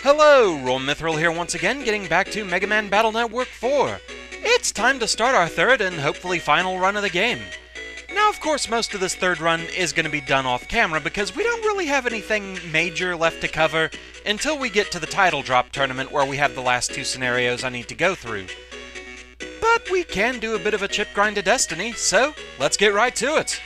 Hello, Roll here once again, getting back to Megaman Battle Network 4. It's time to start our third and hopefully final run of the game. Now, of course, most of this third run is going to be done off camera because we don't really have anything major left to cover until we get to the title drop tournament where we have the last two scenarios I need to go through. But we can do a bit of a Chipgrind of Destiny, so let's get right to it.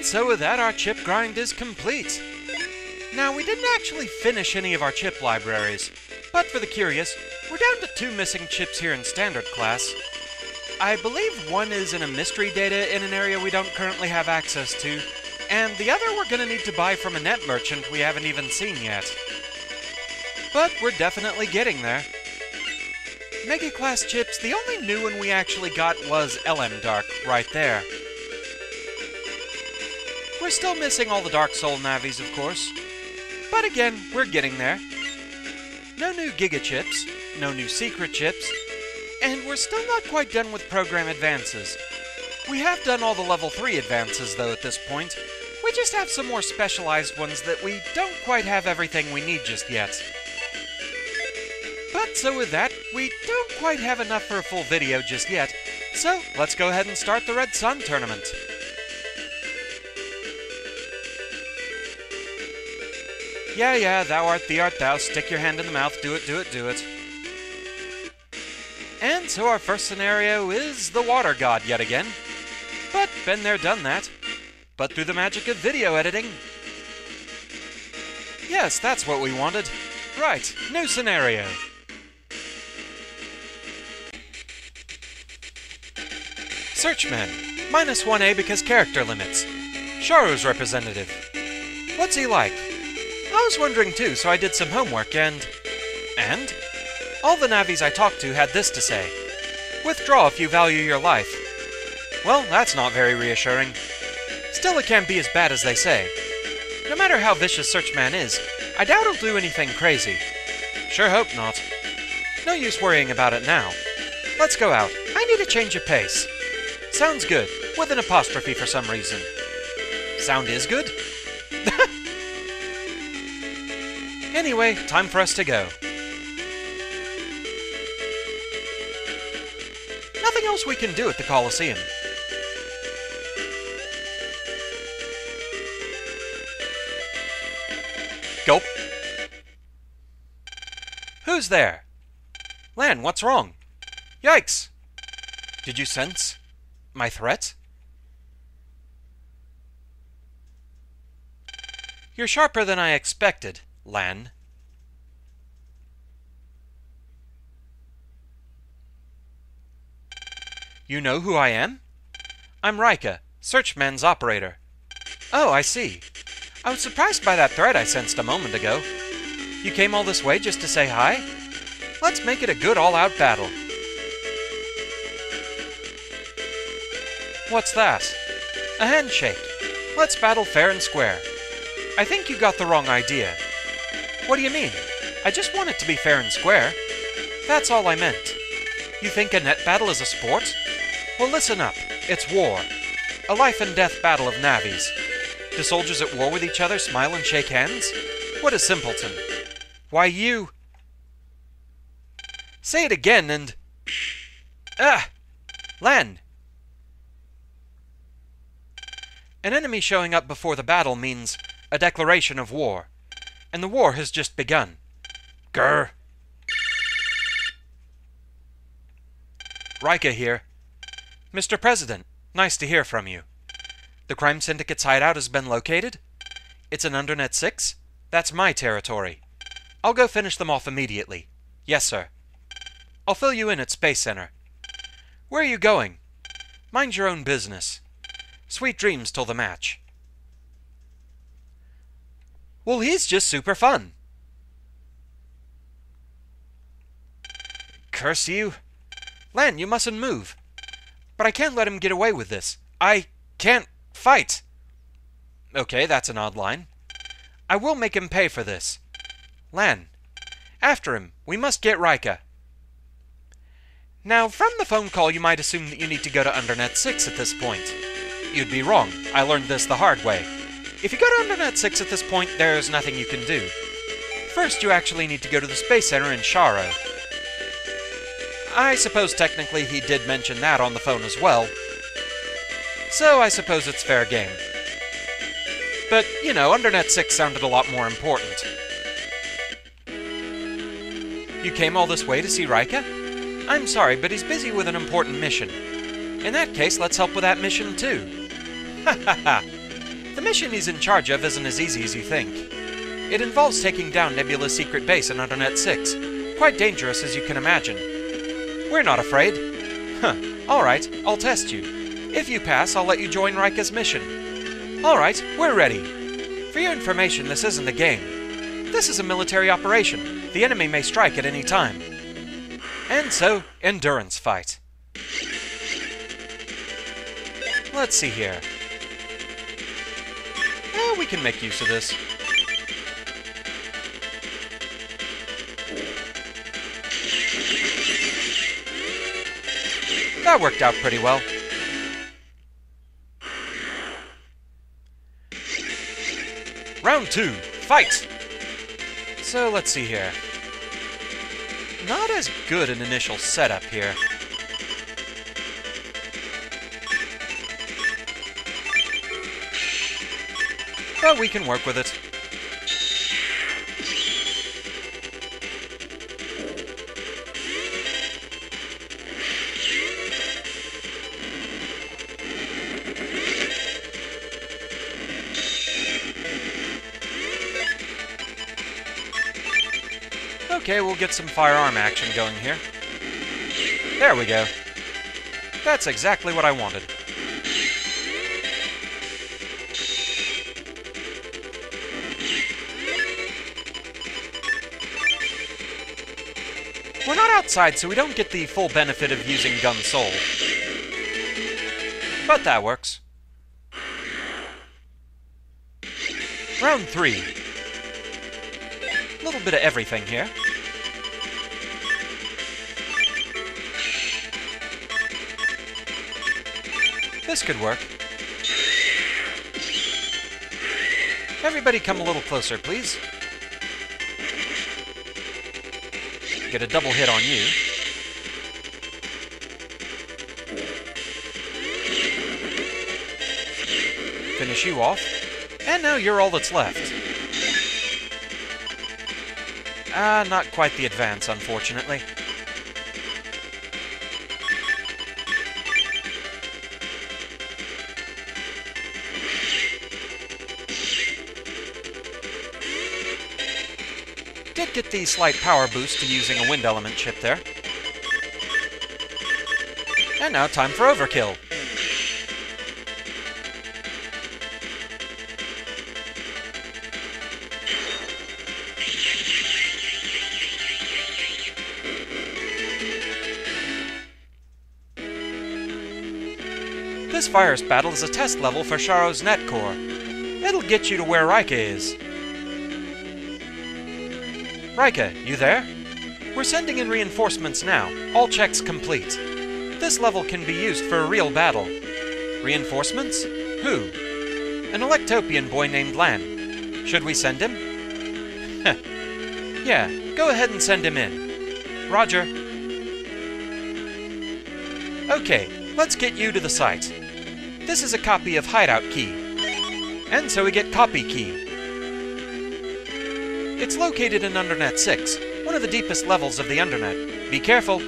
And so with that, our chip grind is complete. Now, we didn't actually finish any of our chip libraries, but for the curious, we're down to 2 missing chips here in Standard class. I believe one is in a mystery data in an area we don't currently have access to, and the other we're gonna need to buy from a net merchant we haven't even seen yet. But we're definitely getting there. Mega class chips, the only new one we actually got was LM Dark, right there. We're still missing all the Dark Soul Navis, of course. But again, we're getting there. No new Giga chips, no new secret chips, and we're still not quite done with program advances. We have done all the level 3 advances, though, at this point. We just have some more specialized ones that we don't quite have everything we need just yet. But so with that, we don't quite have enough for a full video just yet, so let's go ahead and start the Red Sun tournament. Yeah, thou art thee art thou, stick your hand in the mouth, do it, do it, do it. And so our first scenario is the Water God yet again. But been there, done that. But through the magic of video editing. Yes, that's what we wanted. Right, new scenario. SearchMan, -1A because character limits. Sharo's representative. What's he like? I was wondering too, so I did some homework and... All the Navis I talked to had this to say. Withdraw if you value your life. Well, that's not very reassuring. Still, it can't be as bad as they say. No matter how vicious SearchMan is, I doubt he'll do anything crazy. Sure hope not. No use worrying about it now. Let's go out. I need a change of pace. Sounds good, with an apostrophe for some reason. Sound is good? Anyway, time for us to go. Nothing else we can do at the Coliseum. Gulp. Who's there? Lan, what's wrong? Yikes! Did you sense my threat? You're sharper than I expected, Lan. You know who I am? I'm Raika, SearchMan's operator. Oh, I see. I was surprised by that threat I sensed a moment ago. You came all this way just to say hi? Let's make it a good all-out battle. What's that? A handshake. Let's battle fair and square. I think you got the wrong idea. What do you mean? I just want it to be fair and square. That's all I meant. You think a net battle is a sport? Well, listen up. It's war. A life and death battle of Navis. Do soldiers at war with each other smile and shake hands? What a simpleton. Why, you... Say it again and... Lan! An enemy showing up before the battle means a declaration of war. And the war has just begun. Grr. Raika here. Mr. President, nice to hear from you. The crime syndicate's hideout has been located? It's in Undernet 6? That's my territory. I'll go finish them off immediately. Yes, sir. I'll fill you in at Space Center. Where are you going? Mind your own business. Sweet dreams till the match. Well, he's just super fun. Curse you. Lan, you mustn't move. But I can't let him get away with this. I can't fight. Okay, that's an odd line. I will make him pay for this. Lan, after him. We must get Raika. Now, from the phone call, you might assume that you need to go to Undernet 6 at this point. You'd be wrong. I learned this the hard way. If you go to Undernet 6 at this point, there's nothing you can do. First, you actually need to go to the Space Center in Sharo. I suppose technically he did mention that on the phone as well. So I suppose it's fair game. But, you know, Undernet 6 sounded a lot more important. You came all this way to see Raika? I'm sorry, but he's busy with an important mission. In that case, let's help with that mission too. Ha ha ha! The mission he's in charge of isn't as easy as you think. It involves taking down Nebula's secret base in Undernet 6. Quite dangerous, as you can imagine. We're not afraid. Huh. Alright, I'll test you. If you pass, I'll let you join Raika's mission. Alright, we're ready. For your information, this isn't a game. This is a military operation. The enemy may strike at any time. And so, endurance fight. Let's see here. We can make use of this. That worked out pretty well. Round 2, fight! So let's see here. Not as good an initial setup here. But we can work with it. Okay, we'll get some firearm action going here. There we go. That's exactly what I wanted. We're not outside, so we don't get the full benefit of using Gun Soul. But that works. Round 3. A little bit of everything here. This could work. Everybody come a little closer, please. Get a double hit on you. Finish you off. And now you're all that's left. Not quite the advance, unfortunately. Did get the slight power boost to using a wind element chip there. And now time for overkill. This virus battle is a test level for Sharo's net core. It'll get you to where Raika is. Raika, you there? We're sending in reinforcements now. All checks complete. This level can be used for a real battle. Reinforcements? Who? An Electopian boy named Lan. Should we send him? Heh. Yeah, go ahead and send him in. Roger. Okay, let's get you to the site. This is a copy of Hideout Key. And so we get Copy Key. It's located in Undernet 6, one of the deepest levels of the Undernet. Be careful.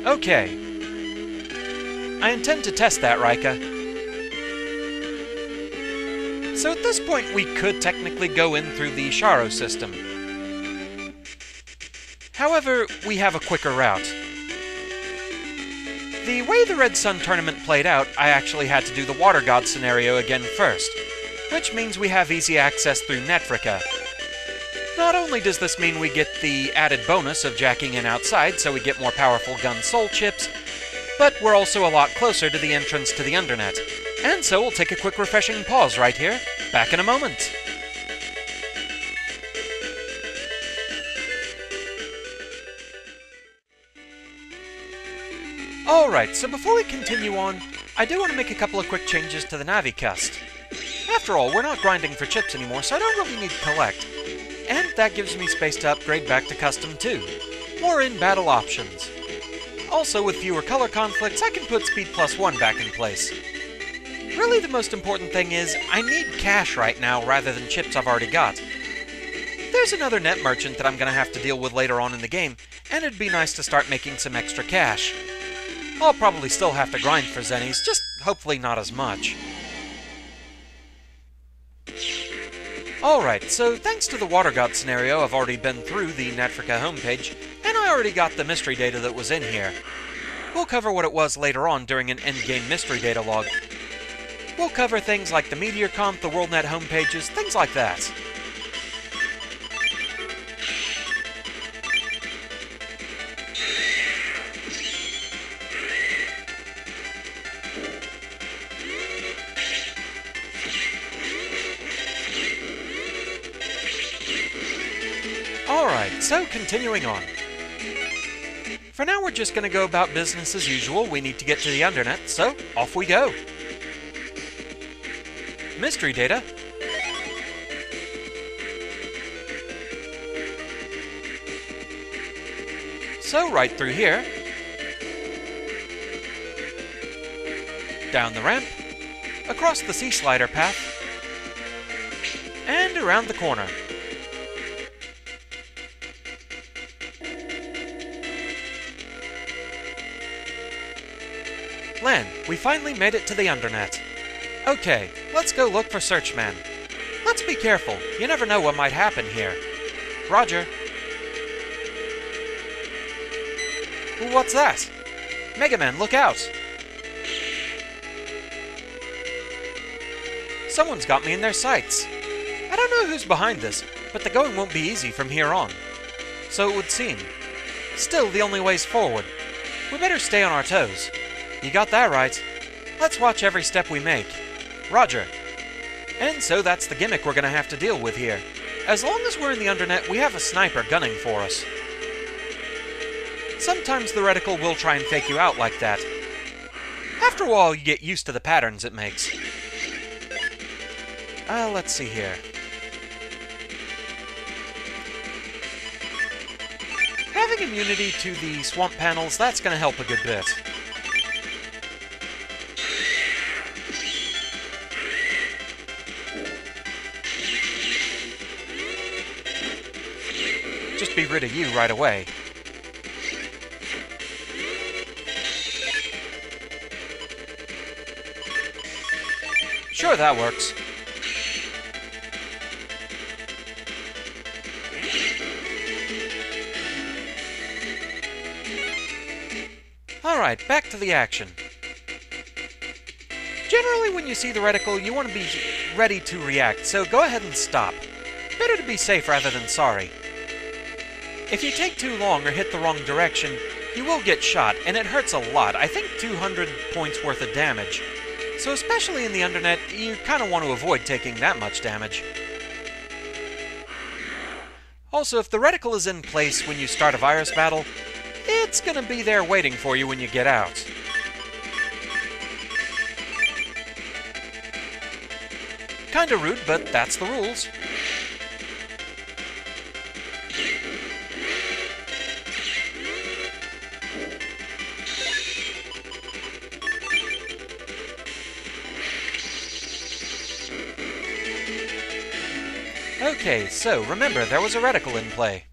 Okay. I intend to test that, Raika. So at this point, we could technically go in through the Sharo system. However, we have a quicker route. The way the Red Sun tournament played out, I actually had to do the Water God scenario again first, which means we have easy access through Netrika. Not only does this mean we get the added bonus of jacking in outside, so we get more powerful gun soul chips, but we're also a lot closer to the entrance to the Undernet. And so we'll take a quick refreshing pause right here. Back in a moment. Alright, so before we continue on, I do want to make a couple of quick changes to the Navi cust. After all, we're not grinding for chips anymore, so I don't really need to collect. And that gives me space to upgrade back to Custom 2. More in-battle options. Also, with fewer color conflicts, I can put Speed +1 back in place. Really, the most important thing is, I need cash right now rather than chips I've already got. There's another net merchant that I'm going to have to deal with later on in the game, and it'd be nice to start making some extra cash. I'll probably still have to grind for zennies, just hopefully not as much. Alright, so thanks to the water god scenario, I've already been through the Netfrika homepage, and I already got the mystery data that was in here. We'll cover what it was later on during an endgame mystery data log. We'll cover things like the Meteor Comp, the WorldNet homepages, things like that. Alright, so continuing on. For now, we're just going to go about business as usual. We need to get to the Undernet, so off we go. Mystery data. So right through here. Down the ramp. Across the sea slider path. And around the corner. Lan, we finally made it to the Undernet. Okay, let's go look for SearchMan. Let's be careful, you never know what might happen here. Roger. What's that? Megaman, look out! Someone's got me in their sights. I don't know who's behind this, but the going won't be easy from here on. So it would seem. Still, the only way's forward. We better stay on our toes. You got that right. Let's watch every step we make. Roger. And so that's the gimmick we're going to have to deal with here. As long as we're in the Undernet, we have a sniper gunning for us. Sometimes the reticle will try and fake you out like that. After a while, you get used to the patterns it makes. Let's see here. Having immunity to the swamp panels, that's going to help a good bit. Just be rid of you right away. Sure, that works. Alright, back to the action. Generally, when you see the reticle, you want to be ready to react, so go ahead and stop. Better to be safe rather than sorry. If you take too long or hit the wrong direction, you will get shot, and it hurts a lot. I think 200 points worth of damage. So especially in the Undernet, you kind of want to avoid taking that much damage. Also, if the reticle is in place when you start a virus battle, it's going to be there waiting for you when you get out. Kinda rude, but that's the rules. Okay, so remember, there was a reticle in play.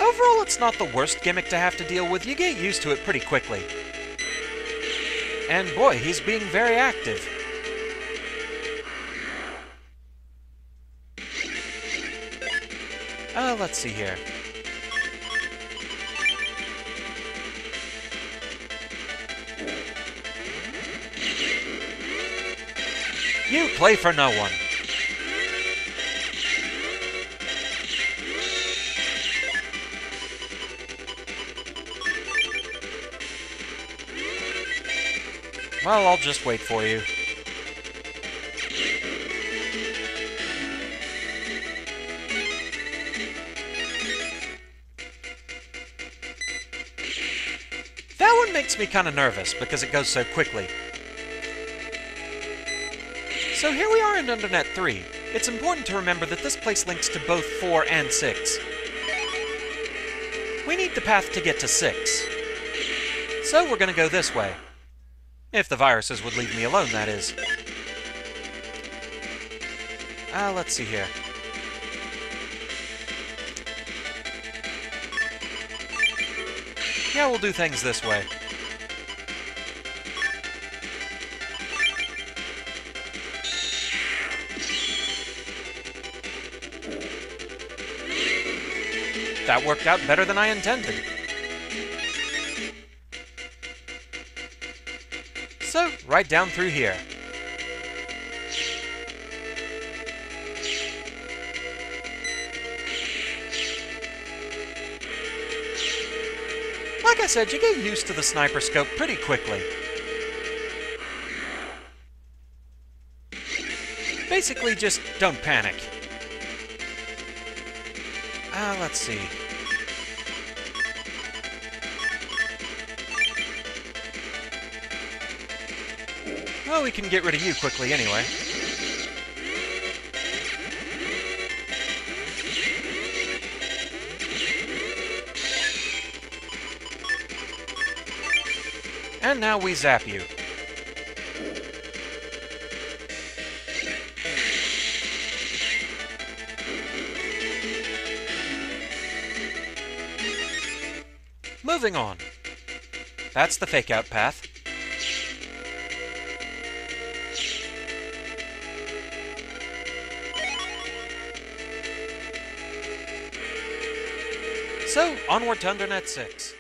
Overall, it's not the worst gimmick to have to deal with. You get used to it pretty quickly. And boy, he's being very active. Let's see here. You play for no one. Well, I'll just wait for you. That one makes me kind of nervous because it goes so quickly. So here we are in Undernet 3. It's important to remember that this place links to both 4 and 6. We need the path to get to 6. So we're going to go this way. If the viruses would leave me alone, that is. Let's see here. Yeah, we'll do things this way. that worked out better than I intended. So, right down through here. Like I said, you get used to the sniper scope pretty quickly. Basically, just don't panic. Let's see. Well, we can get rid of you quickly anyway. And now we zap you. Moving on. That's the fake-out path. So, onward to Undernet 6.